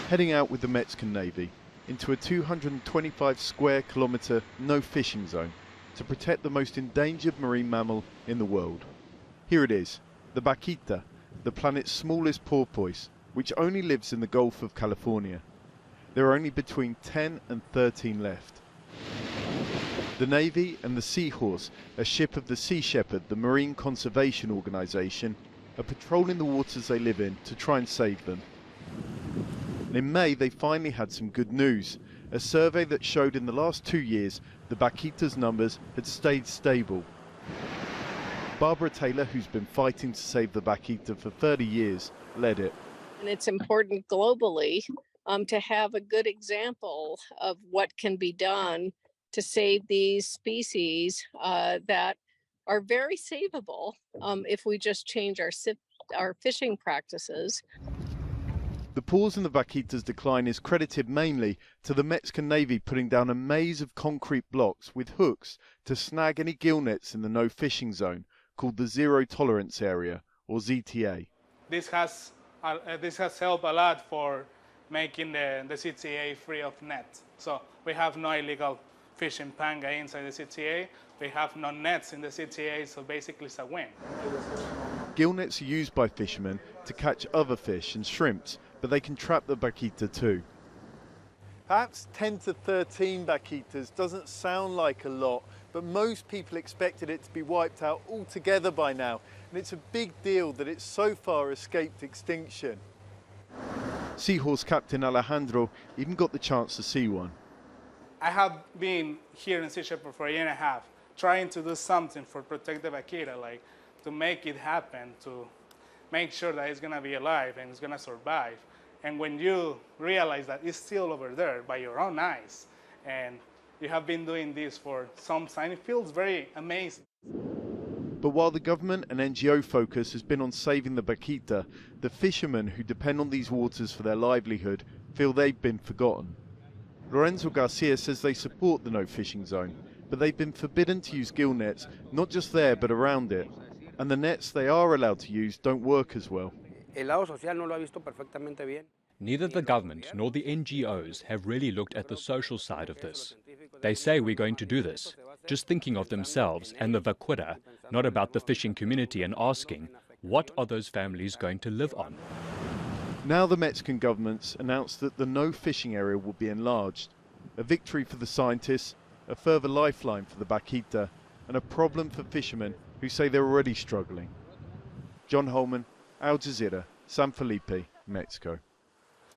heading out with the Mexican Navy into a 225 square kilometre no fishing zone to protect the most endangered marine mammal in the world. Here it is, the vaquita, the planet's smallest porpoise, which only lives in the Gulf of California. There are only between 10 and 13 left. The Navy and the Seahorse, a ship of the Sea Shepherd, the marine conservation organisation, are patrolling the waters they live in to try and save them. And in May they finally had some good news, a survey that showed in the last 2 years the vaquita's numbers had stayed stable. Barbara Taylor, who's been fighting to save the vaquita for 30 years, led it. And it's important globally to have a good example of what can be done to save these species that are very savable if we just change our fishing practices. The pause in the vaquita's decline is credited mainly to the Mexican Navy putting down a maze of concrete blocks with hooks to snag any gill nets in the no fishing zone, called the Zero Tolerance Area, or ZTA. This has helped a lot for making the ZTA free of nets. So we have no illegal fishing panga inside the ZTA. We have no nets in the ZTA, so basically it's a win. Gill nets are used by fishermen to catch other fish and shrimps, but they can trap the vaquita too. Perhaps 10 to 13 vaquitas doesn't sound like a lot, but most people expected it to be wiped out altogether by now, and it's a big deal that it's so far escaped extinction. Seahorse captain Alejandro even got the chance to see one. I have been here in Sea Shepherd for a year and a half, trying to do something for protect the vaquita, like to make it happen, to make sure that it's gonna be alive and it's gonna survive. And when you realize that it's still over there by your own eyes, and you have been doing this for some time, it feels very amazing. But while the government and NGO focus has been on saving the vaquita, the fishermen who depend on these waters for their livelihood feel they've been forgotten. Lorenzo Garcia says they support the no fishing zone, but they've been forbidden to use gill nets, not just there but around it. And the nets they are allowed to use don't work as well. Neither the government nor the NGOs have really looked at the social side of this. They say we're going to do this, just thinking of themselves and the vaquita, not about the fishing community, and asking, what are those families going to live on? Now the Mexican government's announced that the no fishing area will be enlarged. A victory for the scientists, a further lifeline for the vaquita, and a problem for fishermen who say they're already struggling. John Holman, Al Jazeera, San Felipe, Mexico.